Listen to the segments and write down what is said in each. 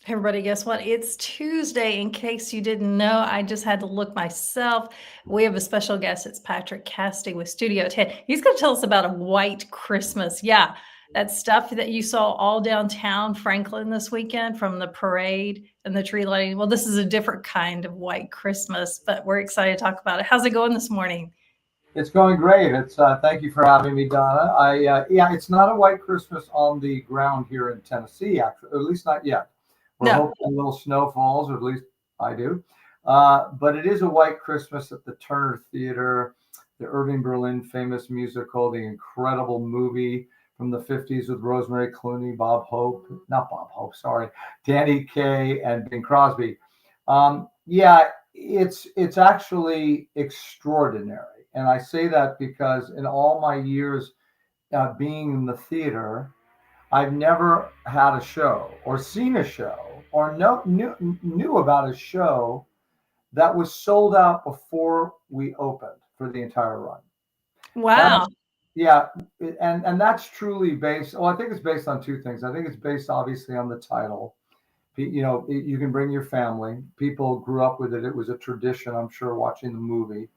Everybody, guess what? It's Tuesday. In case you didn't know, I just had to look myself. We have a special guest. It's Patrick Cassidy with Studio Tenn. He's going to tell us about a white Christmas. Yeah, that stuff that you saw all downtown Franklin this weekend from the parade and the tree lighting. Well, this is a different kind of white Christmas, but we're excited to talk about it. How's it going this morning? It's going great. It's thank you for having me, Donna. Yeah, it's not a white Christmas on the ground here in Tennessee, actually, at least not yet. We're No. hoping a little snow falls, or at least I do. But it is a white Christmas at the Turner Theater, the Irving Berlin famous musical, the incredible movie from the 50s with Rosemary Clooney, not Bob Hope, sorry, Danny Kaye, and Bing Crosby. Yeah, it's actually extraordinary. And I say that because in all my years being in the theater, I've never had a show or seen a show or knew about a show that was sold out before we opened for the entire run. Wow. That's yeah, and that's truly based. Well, I think it's based on two things. I think it's based obviously on the title. You can bring your family. People grew up with it. It was a tradition, I'm sure, watching the movie.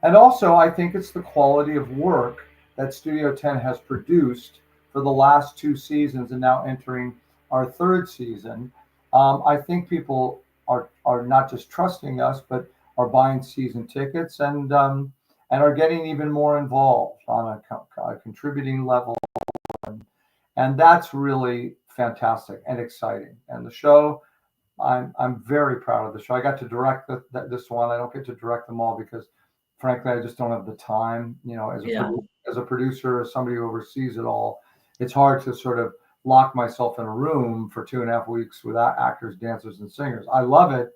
And also, I think it's the quality of work that Studio Tenn has produced for the last two seasons and now entering our third season. I think people are not just trusting us, but are buying season tickets and are getting even more involved on a contributing level. And that's really fantastic and exciting. And the show, I'm very proud of the show. I got to direct this one. I don't get to direct them all because frankly, I just don't have the time. Yeah. As a producer, as somebody who oversees it all, it's hard to sort of lock myself in a room for 2.5 weeks without actors, dancers, and singers. I love it,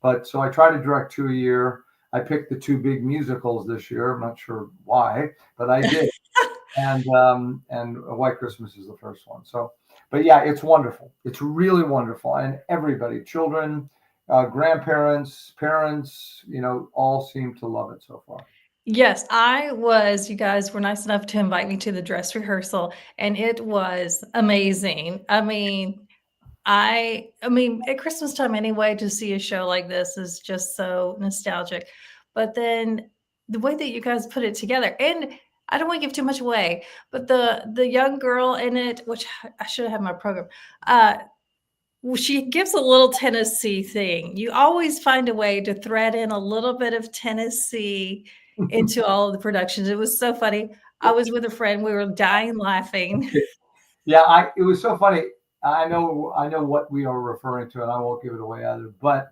but so I try to direct two a year. I picked the two big musicals this year. I'm not sure why, but I did. And White Christmas is the first one. So, but yeah, it's wonderful. It's really wonderful, and everybody, children, grandparents, parents, all seem to love it so far. Yes, you guys were nice enough to invite me to the dress rehearsal, and it was amazing. I mean, at Christmas time anyway, to see a show like this is just so nostalgic. But then the way that you guys put it together, and I don't want to give too much away, but the young girl in it, which I should have had my program, uh, well, she gives a little Tennessee thing. You always find a way to thread in a little bit of Tennessee into all of the productions. It was so funny. I was with a friend. We were dying laughing. Yeah, it was so funny. I know what we are referring to, and I won't give it away either. But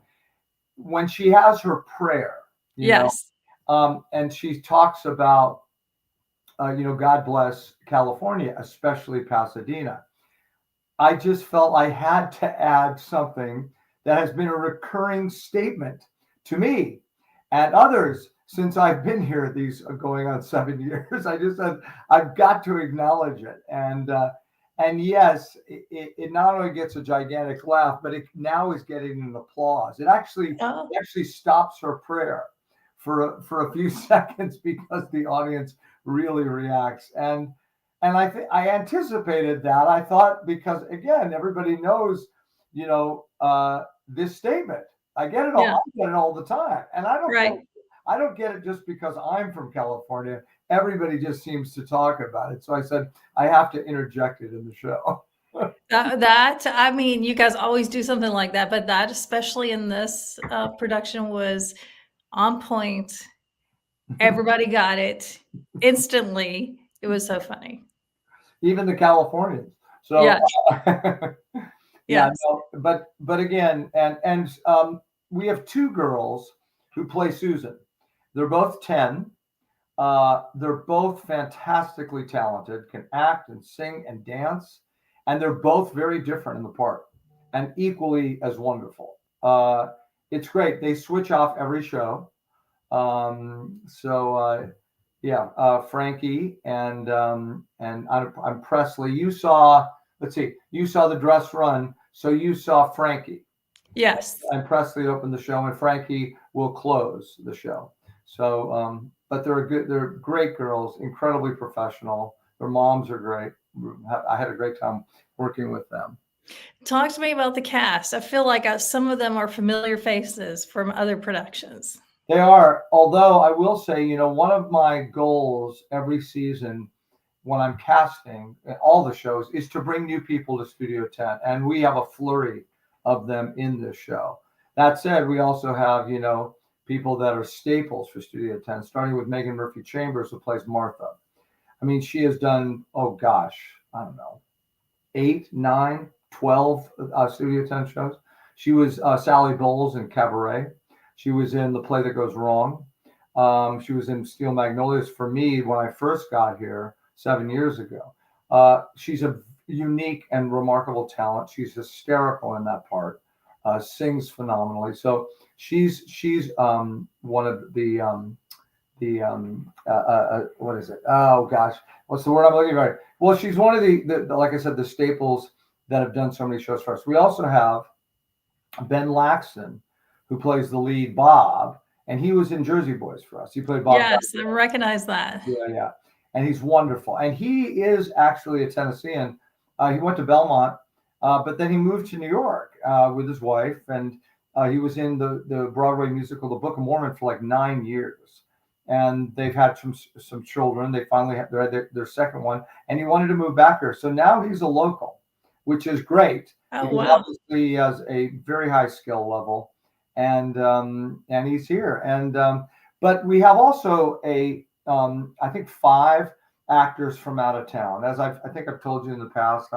when she has her prayer, Yes. and she talks about, God bless California, especially Pasadena. I just felt I had to add something that has been a recurring statement to me and others since I've been here. These are going on 7 years. I just said I've got to acknowledge it, and yes, it not only gets a gigantic laugh, but it now is getting an applause. Oh, It actually stops her prayer for a few seconds because the audience really reacts. And I think I anticipated that. I thought because again, everybody knows, this statement. yeah. I get it all the time, and Right. I don't get it just because I'm from California. Everybody just seems to talk about it. So I said I have to interject it in the show. I mean, you guys always do something like that, but that, especially in this production, was on point. Everybody got it instantly. It was so funny. Even the Californians. So Yes. yeah, Yes. no, but again, we have two girls who play Susan. They're both 10. They're both fantastically talented, can act and sing and dance, and they're both very different in the part and equally as wonderful. It's great. They switch off every show. Yeah, Frankie and I'm Presley. Let's see, you saw the dress run, so you saw Frankie. Yes. And Presley opened the show, and Frankie will close the show. So, but they're great girls, incredibly professional. Their moms are great. I had a great time working with them. Talk to me about the cast. I feel like some of them are familiar faces from other productions. They are, although I will say, one of my goals every season when I'm casting all the shows is to bring new people to Studio Tenn, and we have a flurry of them in this show. That said, we also have, people that are staples for Studio Tenn, starting with Megan Murphy Chambers, who plays Martha. I mean, she has done, oh gosh, I don't know, 8, 9, 12 Studio Tenn shows. She was Sally Bowles in Cabaret. She was in The Play That Goes Wrong. She was in Steel Magnolias for me when I first got here 7 years ago. She's a unique and remarkable talent. She's hysterical in that part. Sings phenomenally. So she's one of what is it? Oh gosh, what's the word I'm looking for? Well, she's one of the like I said, the staples that have done so many shows for us. We also have Ben Laxton, who plays the lead Bob, and he was in Jersey Boys for us. He played Bob. Yes, I recognize that. Yeah. And he's wonderful. And he is actually a Tennessean. He went to Belmont, but then he moved to New York with his wife, and he was in the Broadway musical, The Book of Mormon, for like 9 years. And they've had some children. They finally had their second one, and he wanted to move back here. So now he's a local, which is great. Oh, because wow. obviously he has a very high skill level, and he's here. And but we have also I think 5 actors from out of town. As I think I've told you in the past,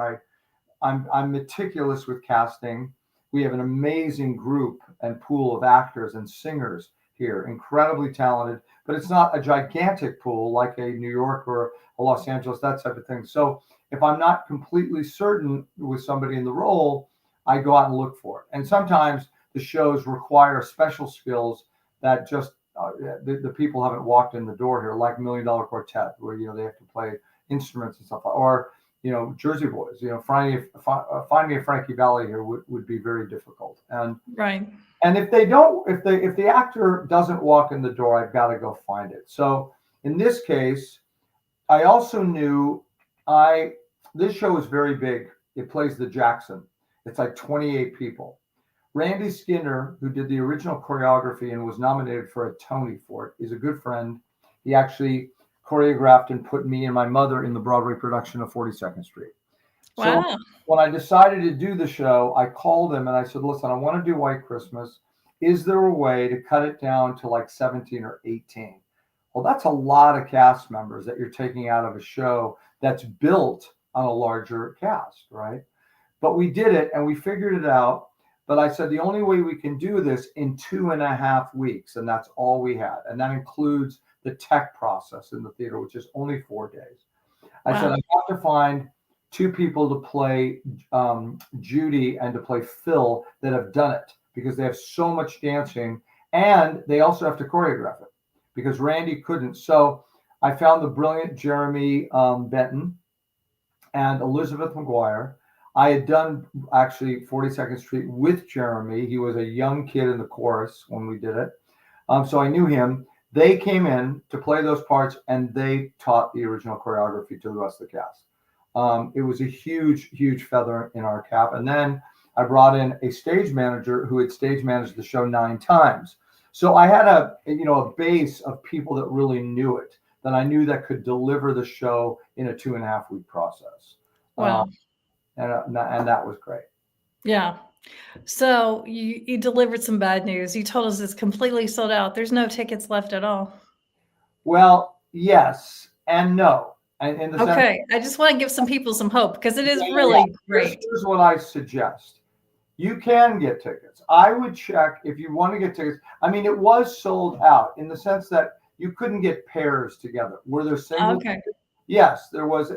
I'm meticulous with casting. We have an amazing group and pool of actors and singers here, incredibly talented, but it's not a gigantic pool like a New York or a Los Angeles, that type of thing. So if I'm not completely certain with somebody in the role, I go out and look for it. And sometimes the shows require special skills that just the people haven't walked in the door here, like $1 Million Quartet, where they have to play instruments and stuff, or Jersey Boys. Find me a Frankie Valli here would be very difficult. And right. And if the actor doesn't walk in the door, I've got to go find it. So in this case, I also knew this show is very big. It plays the Jackson. It's like 28 people. Randy Skinner, who did the original choreography and was nominated for a Tony for it, is a good friend. He actually choreographed and put me and my mother in the Broadway production of 42nd Street. Wow. So when I decided to do the show, I called him and I said, listen, I want to do White Christmas. Is there a way to cut it down to like 17 or 18? Well, that's a lot of cast members that you're taking out of a show that's built on a larger cast, right? But we did it and we figured it out. But I said, the only way we can do this in 2.5 weeks, and that's all we had. And that includes the tech process in the theater, which is only 4 days. I said, I have to find 2 people to play Judy and to play Phil that have done it, because they have so much dancing, and they also have to choreograph it because Randy couldn't. So I found the brilliant Jeremy Benton and Elizabeth McGuire. I had done actually 42nd Street with Jeremy. He was a young kid in the chorus when we did it. So I knew him. They came in to play those parts, and they taught the original choreography to the rest of the cast. It was a huge, huge feather in our cap. And then I brought in a stage manager who had stage managed the show 9 times. So I had a base of people that really knew it, that I knew that could deliver the show in a 2.5 week process. Wow. And that was great. Yeah. So you delivered some bad news. You told us it's completely sold out. There's no tickets left at all. Well, yes and no. And in the Okay, I just want to give some people some hope, because it is really great. Here's what I suggest. You can get tickets. I would check if you want to get tickets. I mean, it was sold out in the sense that you couldn't get pairs together. Were there single tickets? Yes, there was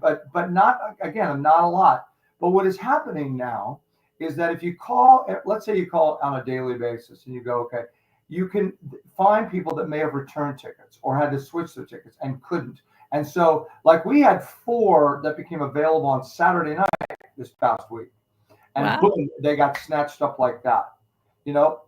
but not, again, not a lot. But what is happening now is that if you call, let's say you call on a daily basis and you go, okay, you can find people that may have returned tickets or had to switch their tickets and couldn't. And so, like, we had 4 that became available on Saturday night this past week. And boom, they got snatched up like that.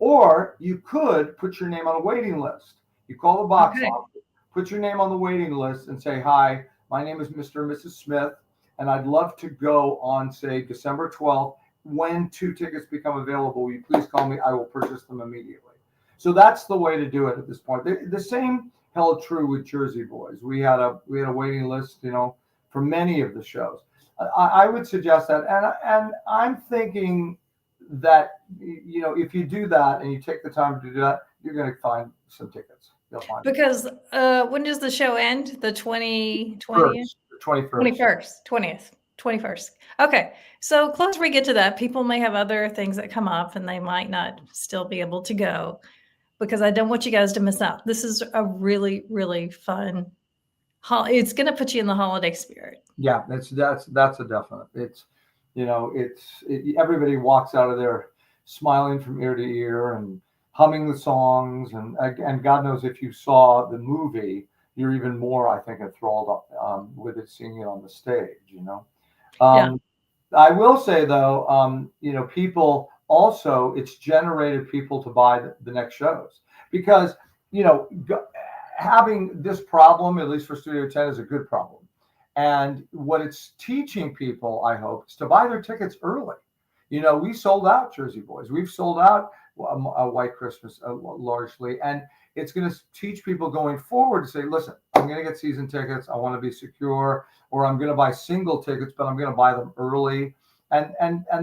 Or you could put your name on a waiting list. You call the box office, put your name on the waiting list and say, hi, my name is Mr. and Mrs. Smith. and I'd love to go on, say, December 12th. When 2 tickets become available, will you please call me? I will purchase them immediately. So that's the way to do it at this point. The same held true with Jersey Boys. We had a waiting list, for many of the shows. I would suggest that, and I'm thinking that if you do that and you take the time to do that, you're going to find some tickets. You'll find Because when does the show end? The 20th? 21st. 21st. Okay. So closer we get to that, people may have other things that come up and they might not still be able to go, because I don't want you guys to miss out. This is a really, really fun. It's going to put you in the holiday spirit. Yeah, that's a definite. It's, everybody walks out of there smiling from ear to ear and humming the songs, and God knows if you saw the movie, you're even more, I think, enthralled with it, seeing it on the stage. Yeah. I will say though, people also, it's generated people to buy the next shows, because having this problem, at least for Studio Tenn, is a good problem. And what it's teaching people, I hope, is to buy their tickets early. We sold out Jersey Boys. We've sold out White Christmas largely. And it's going to teach people going forward to say, listen, I'm going to get season tickets. I want to be secure, or I'm going to buy single tickets, but I'm going to buy them early. And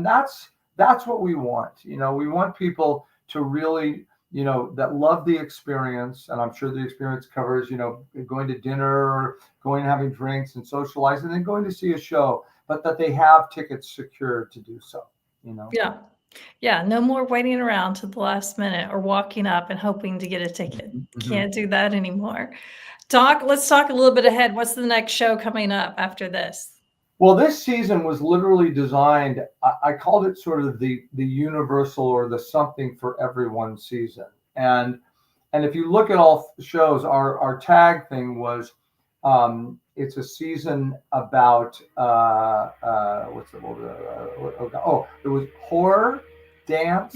that's what we want. We want people to really, that love the experience. And I'm sure the experience covers, going to dinner, or going and having drinks and socializing, and then going to see a show, but that they have tickets secured to do so, Yeah. Yeah. No more waiting around to the last minute or walking up and hoping to get a ticket. Mm-hmm. Can't do that anymore. Let's talk a little bit ahead. What's the next show coming up after this? Well, this season was literally designed, I called it sort of the universal, or the something for everyone season. And if you look at all shows, our tag thing was, it's a season about what's the word? It was horror, dance,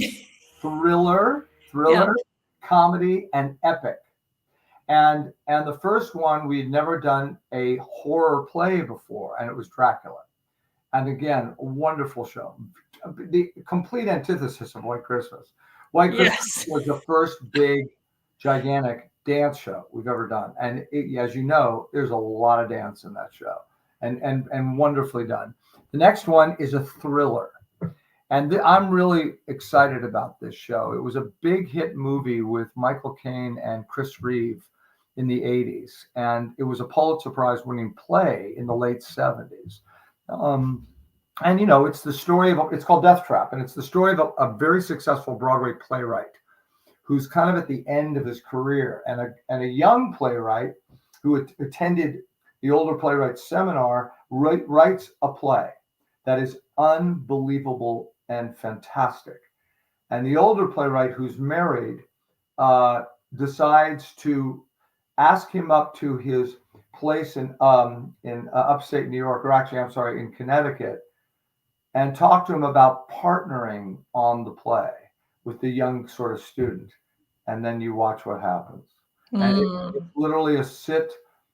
thriller, Yeah. comedy, and epic. And the first one, we had never done a horror play before, and it was Dracula. And again, a wonderful show, the complete antithesis of White Christmas. White Christmas was the first big, gigantic dance show we've ever done, and as you know, there's a lot of dance in that show, and wonderfully done. The next one is a thriller, and I'm really excited about this show. It was a big hit movie with Michael Caine and Chris Reeve in the 80s, and it was a Pulitzer Prize winning play in the late 70s. And it's the story of, it's called Death Trap, and it's the story of a very successful Broadway playwright who's kind of at the end of his career, and a young playwright who attended the older playwright seminar writes a play that is unbelievable and fantastic. And the older playwright, who's married, decides to ask him up to his place in upstate New York, or actually, I'm sorry, in Connecticut, and talk to him about partnering on the play with the young sort of student. And then you watch what happens. And it's literally a sit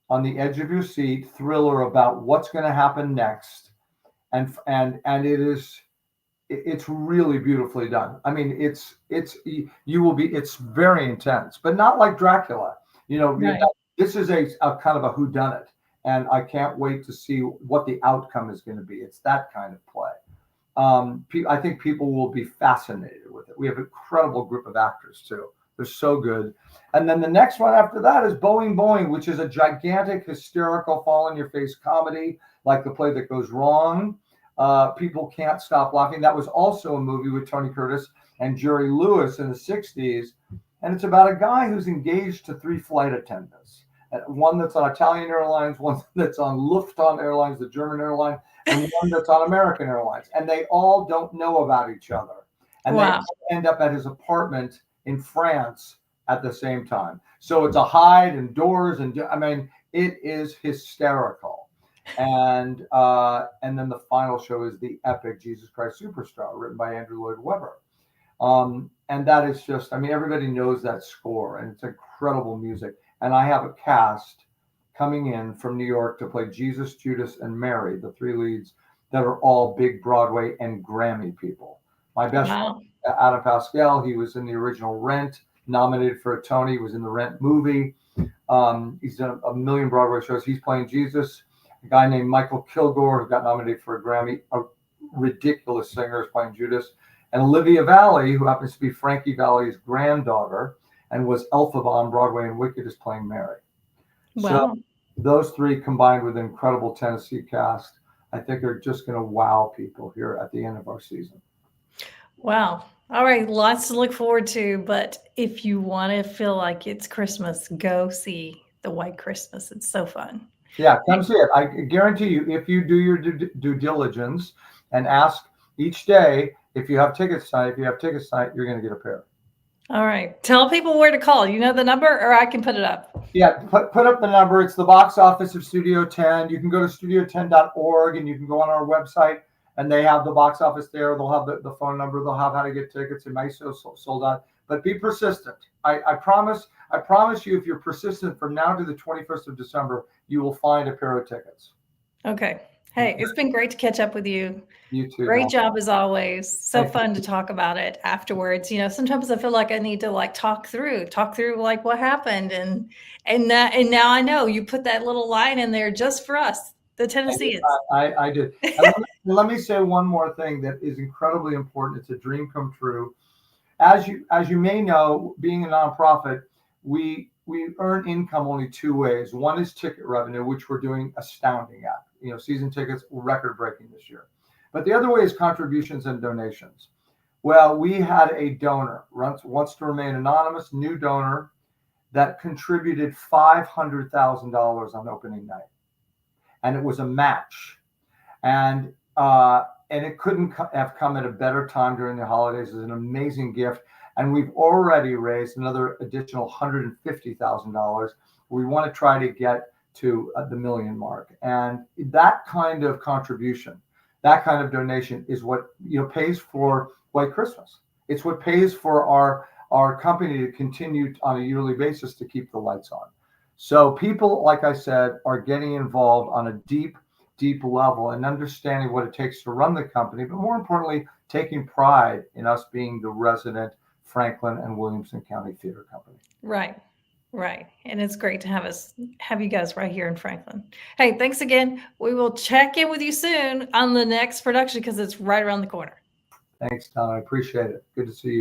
on the edge of your seat thriller about what's going to happen next. And it's really beautifully done. I mean, it's very intense, but not like Dracula. Right. This is a kind of a whodunit, and I can't wait to see what the outcome is going to be. It's that kind of play. I think people will be fascinated with it. We have an incredible group of actors too. They're so good. And then the next one after that is Boing Boing, which is a gigantic, hysterical, fall-in-your-face comedy, like The Play That Goes Wrong. People can't stop laughing. That was also a movie with Tony Curtis and Jerry Lewis in the 60s. And it's about a guy who's engaged to 3 flight attendants. One that's on Italian Airlines, one that's on Lufthansa Airlines, the German airline, and one that's on American Airlines. And they all don't know about each other. And they end up at his apartment in France at the same time. So it's a hide and doors, and I mean, it is hysterical. And then the final show is the epic Jesus Christ Superstar, written by Andrew Lloyd Webber. And that is just, I mean, everybody knows that score, and it's incredible music. And I have a cast coming in from New York to play Jesus, Judas, and Mary, the three leads that are all big Broadway and Grammy people. My best Wow. friend, Adam Pascal, he was in the original Rent, nominated for a Tony, he was in the Rent movie. He's done a million Broadway shows. He's playing Jesus. A guy named Michael Kilgore, who got nominated for a Grammy, a ridiculous singer, is playing Judas. And Olivia Valli, who happens to be Frankie Valli's granddaughter and was Elphaba on Broadway and Wicked, is playing Mary. Wow. So those three combined with an incredible Tennessee cast, I think are just going to wow people here at the end of our season. Wow. All right. Lots to look forward to. But if you want to feel like it's Christmas, go see The White Christmas. It's so fun. Yeah, come see it. I guarantee you, if you do your due diligence and ask each day if you have tickets tonight, you're going to get a pair. All right. Tell people where to call. You know the number, or I can put it up. Yeah, put up the number. It's the box office of Studio Tenn. You can go to studiotenn.org and you can go on our website and they have the box office there. They'll have the phone number. They'll have how to get tickets. It might still sold out, but be persistent. I promise you, if you're persistent from now to the 21st of December, you will find a pair of tickets. Okay. Hey, it's been great to catch up with you. You too. Great job as always. So Thank you. fun to talk about it afterwards. You know, sometimes I feel like I need to like talk through like what happened and now I know you put that little line in there just for us, the Tennesseans. I did. And let me say one more thing that is incredibly important. It's a dream come true. As you may know, being a nonprofit, we earn income only two ways. One is ticket revenue, which we're doing astounding at. You know, season tickets record breaking this year. But the other way is contributions and donations. Well, we had a donor, wants to remain anonymous, new donor, that contributed $500,000 on opening night. And it was a match. And it couldn't have come at a better time during the holidays. It's an amazing gift. And we've already raised another additional $150,000. We want to try to get to the million mark. And that kind of contribution, that kind of donation is what pays for White Christmas. It's what pays for our company to continue on a yearly basis to keep the lights on. So people, like I said, are getting involved on a deep level and understanding what it takes to run the company, but more importantly, taking pride in us being the resident Franklin and Williamson County Theater Company. Right. And it's great to have you guys right here in Franklin. Hey, thanks again. We will check in with you soon on the next production because it's right around the corner. Thanks, Tom. I appreciate it. Good to see you.